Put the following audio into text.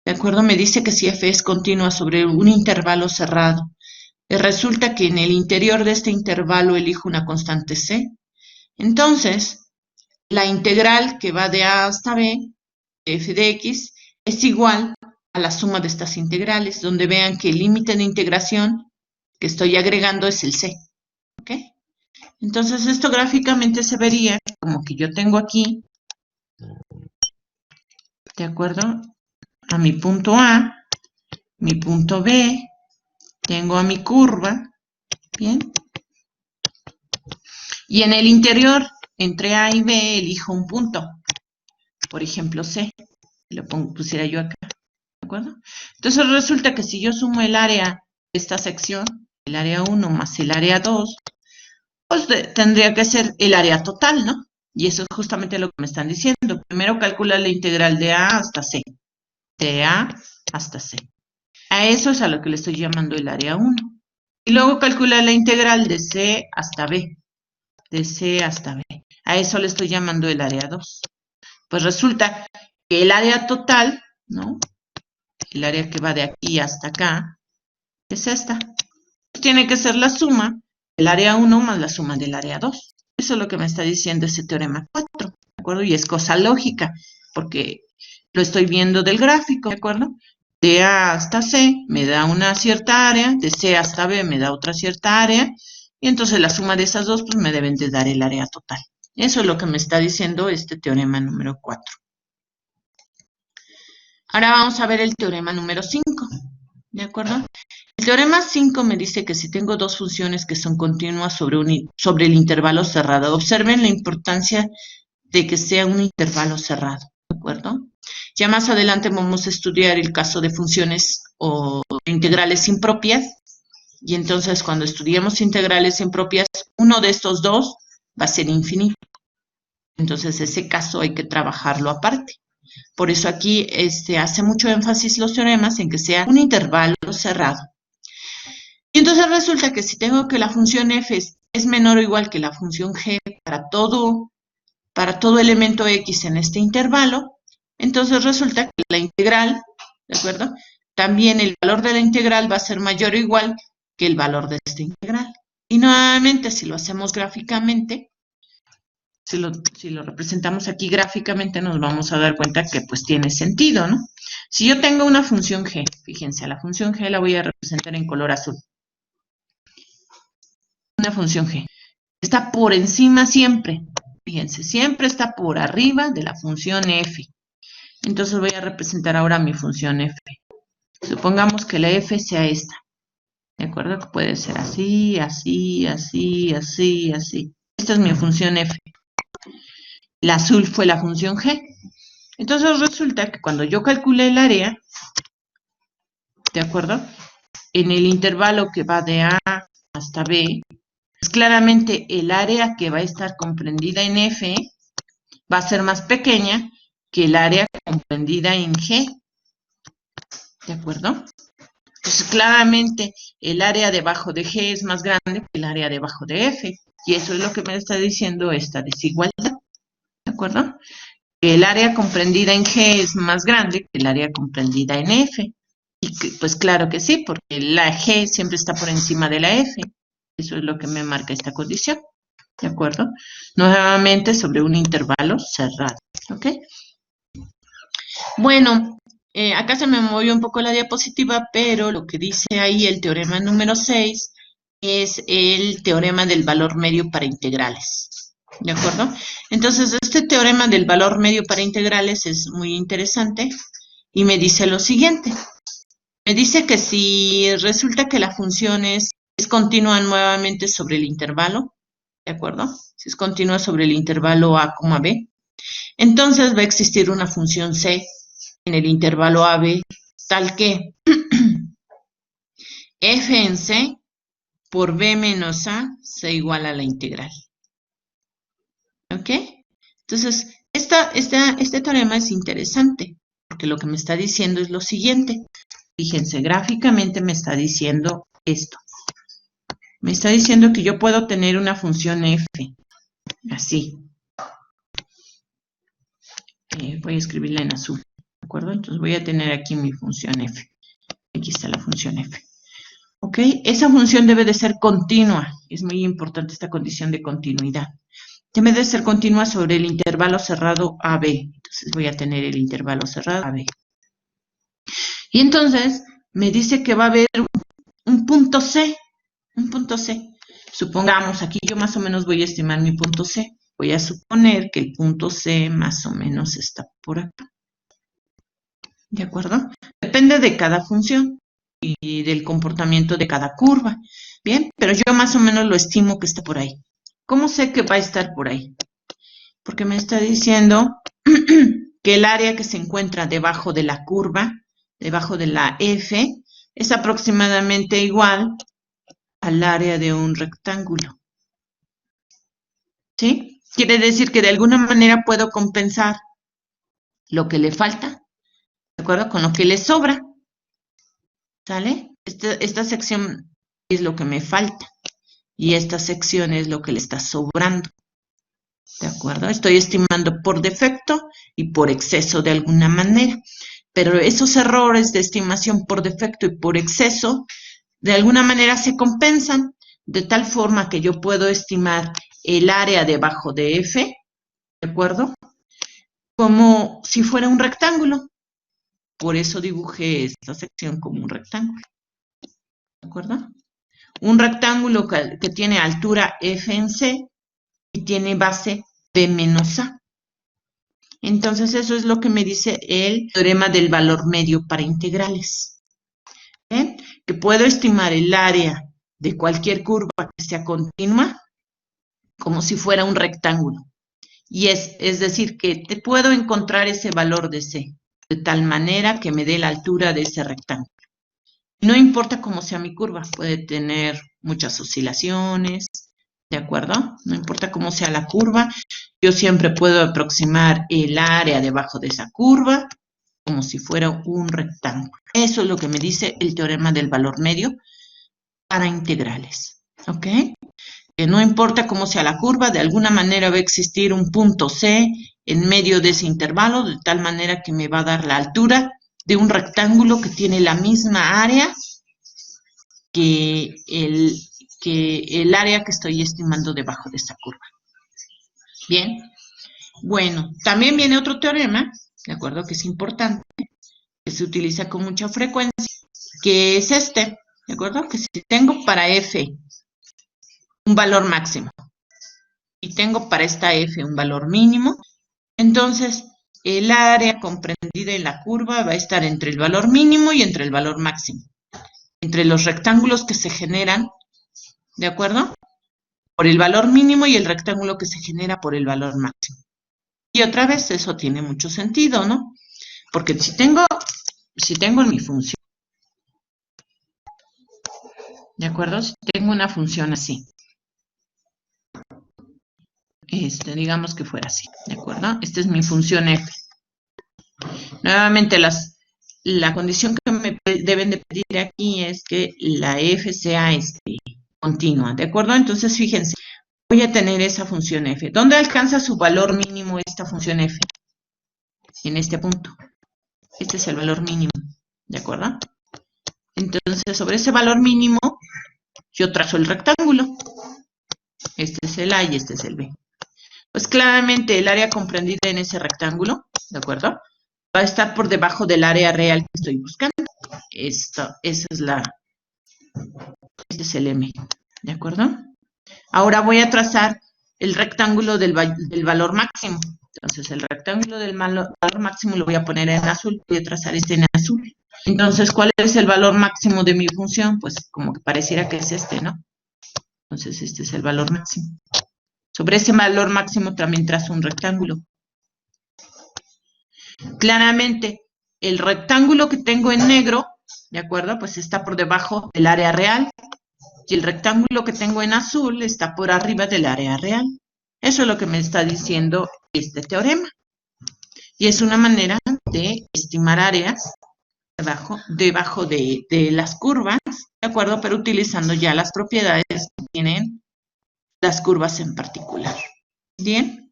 ¿De acuerdo? Me dice que si f es continua sobre un intervalo cerrado. Resulta que en el interior de este intervalo elijo una constante c. Entonces, la integral que va de a hasta b, de f de x, es igual a la suma de estas integrales, donde vean que el límite de integración que estoy agregando es el c. ¿Ok? Entonces, esto gráficamente se vería como que yo tengo aquí, ¿de acuerdo? A mi punto A, mi punto B, tengo a mi curva, ¿bien? Y en el interior, entre A y B, elijo un punto. Por ejemplo, C. Lo pusiera yo acá, ¿de acuerdo? Entonces resulta que si yo sumo el área de esta sección, el área 1 más el área 2, pues tendría que ser el área total, ¿no? Y eso es justamente lo que me están diciendo. Primero calcula la integral de A hasta C. De A hasta C. A eso es a lo que le estoy llamando el área 1. Y luego calcula la integral de C hasta B. De C hasta B. A eso le estoy llamando el área 2. Pues resulta que el área total, ¿no? El área que va de aquí hasta acá, es esta. Tiene que ser la suma del área 1 más la suma del área 2. Eso es lo que me está diciendo ese teorema 4, ¿de acuerdo? Y es cosa lógica, porque lo estoy viendo del gráfico, ¿de acuerdo? De A hasta C me da una cierta área, de C hasta B me da otra cierta área, y entonces la suma de esas dos pues me deben de dar el área total. Eso es lo que me está diciendo este teorema número 4. Ahora vamos a ver el teorema número 5, ¿de acuerdo? El teorema 5 me dice que si tengo dos funciones que son continuas sobre el intervalo cerrado, observen la importancia de que sea un intervalo cerrado, ¿de acuerdo? Ya más adelante vamos a estudiar el caso de funciones o integrales impropias, y entonces cuando estudiemos integrales impropias, uno de estos dos va a ser infinito. Entonces ese caso hay que trabajarlo aparte. Por eso aquí hace mucho énfasis los teoremas en que sea un intervalo cerrado. Y entonces resulta que si tengo que la función f es menor o igual que la función g para todo elemento x en este intervalo, entonces resulta que la integral, ¿de acuerdo? También el valor de la integral va a ser mayor o igual que el valor de esta integral. Y nuevamente, si lo hacemos gráficamente, si lo representamos aquí gráficamente, nos vamos a dar cuenta que pues tiene sentido, ¿no? Si yo tengo una función g, fíjense, la función g la voy a representar en color azul. Una función g. Está por encima siempre. Fíjense, siempre está por arriba de la función f. Entonces voy a representar ahora mi función f. Supongamos que la f sea esta. ¿De acuerdo? Que puede ser así, así, así, así, así. Esta es mi función f. La azul fue la función g. Entonces resulta que cuando yo calculé el área, ¿de acuerdo? En el intervalo que va de A hasta B, pues claramente el área que va a estar comprendida en F va a ser más pequeña que el área comprendida en G. ¿De acuerdo? Pues claramente el área debajo de G es más grande que el área debajo de F. Y eso es lo que me está diciendo esta desigualdad. ¿De acuerdo? El área comprendida en G es más grande que el área comprendida en F. Y pues claro que sí, porque la G siempre está por encima de la F. Eso es lo que me marca esta condición. ¿De acuerdo? Nuevamente sobre un intervalo cerrado. ¿Ok? Bueno, acá se me movió un poco la diapositiva, pero lo que dice ahí el teorema número 6 es el teorema del valor medio para integrales. ¿De acuerdo? Entonces, este teorema del valor medio para integrales es muy interesante y me dice lo siguiente. Me dice que si resulta que la función es continua nuevamente sobre el intervalo, ¿de acuerdo? Si es continua sobre el intervalo a, b, entonces va a existir una función c en el intervalo AB tal que f en c por b menos a sea igual a la integral. ¿Ok? Entonces, este teorema es interesante porque lo que me está diciendo es lo siguiente. Fíjense, gráficamente me está diciendo esto. Me está diciendo que yo puedo tener una función f, así. Voy a escribirla en azul, acuerdo? Entonces voy a tener aquí mi función f. Aquí está la función f. ¿Ok? Esa función debe de ser continua. Es muy importante esta condición de continuidad. Debe de ser continua sobre el intervalo cerrado AB. Entonces voy a tener el intervalo cerrado AB. Y entonces me dice que va a haber un punto C. Un punto C. Supongamos, aquí yo más o menos voy a estimar mi punto C. Voy a suponer que el punto C más o menos está por acá. ¿De acuerdo? Depende de cada función y del comportamiento de cada curva. Bien, pero yo más o menos lo estimo que está por ahí. ¿Cómo sé que va a estar por ahí? Porque me está diciendo que el área que se encuentra debajo de la curva, debajo de la F, es aproximadamente igual al área de un rectángulo. ¿Sí? Quiere decir que de alguna manera puedo compensar lo que le falta, ¿de acuerdo? Con lo que le sobra. ¿Sale? Esta sección es lo que me falta y esta sección es lo que le está sobrando. ¿De acuerdo? Estoy estimando por defecto y por exceso de alguna manera. Pero esos errores de estimación por defecto y por exceso, de alguna manera se compensan, de tal forma que yo puedo estimar el área debajo de F, ¿de acuerdo? Como si fuera un rectángulo. Por eso dibujé esta sección como un rectángulo. ¿De acuerdo? Un rectángulo que tiene altura F en C y tiene base B menos A. Entonces eso es lo que me dice el teorema del valor medio para integrales. ¿Ven? Que puedo estimar el área de cualquier curva que sea continua como si fuera un rectángulo. Y es decir, que te puedo encontrar ese valor de C, de tal manera que me dé la altura de ese rectángulo. No importa cómo sea mi curva, puede tener muchas oscilaciones, ¿de acuerdo? No importa cómo sea la curva, yo siempre puedo aproximar el área debajo de esa curva como si fuera un rectángulo. Eso es lo que me dice el teorema del valor medio para integrales, ¿ok? Que no importa cómo sea la curva, de alguna manera va a existir un punto C en medio de ese intervalo, de tal manera que me va a dar la altura de un rectángulo que tiene la misma área que el área que estoy estimando debajo de esta curva. Bien, bueno, también viene otro teorema, ¿de acuerdo? Que es importante, que se utiliza con mucha frecuencia, que es este, ¿de acuerdo? Que si tengo para F un valor máximo y tengo para esta F un valor mínimo, entonces el área comprendida en la curva va a estar entre el valor mínimo y entre el valor máximo, entre los rectángulos que se generan, ¿de acuerdo? Por el valor mínimo y el rectángulo que se genera por el valor máximo. Y otra vez eso tiene mucho sentido, ¿no? Porque si tengo en mi función, ¿de acuerdo? Si tengo una función así, digamos que fuera así, ¿de acuerdo? Esta es mi función f. Nuevamente la condición que me deben de pedir aquí es que la f sea continua, ¿de acuerdo? Entonces fíjense, voy a tener esa función f. ¿Dónde alcanza su valor mínimo esta función f? En este punto. Este es el valor mínimo, ¿de acuerdo? Entonces, sobre ese valor mínimo, yo trazo el rectángulo. Este es el A y este es el B. Pues claramente el área comprendida en ese rectángulo, ¿de acuerdo? Va a estar por debajo del área real que estoy buscando. Este es el M, ¿de acuerdo? Ahora voy a trazar el rectángulo del valor máximo. Entonces, el rectángulo del valor máximo lo voy a poner en azul. Voy a trazar este en azul. Entonces, ¿cuál es el valor máximo de mi función? Pues como que pareciera que es este, ¿no? Entonces, este es el valor máximo. Sobre ese valor máximo también trazo un rectángulo. Claramente, el rectángulo que tengo en negro, ¿de acuerdo? Pues está por debajo del área real. Y el rectángulo que tengo en azul está por arriba del área real. Eso es lo que me está diciendo este teorema. Y es una manera de estimar áreas debajo de las curvas, ¿de acuerdo? Pero utilizando ya las propiedades que tienen las curvas en particular. ¿Bien?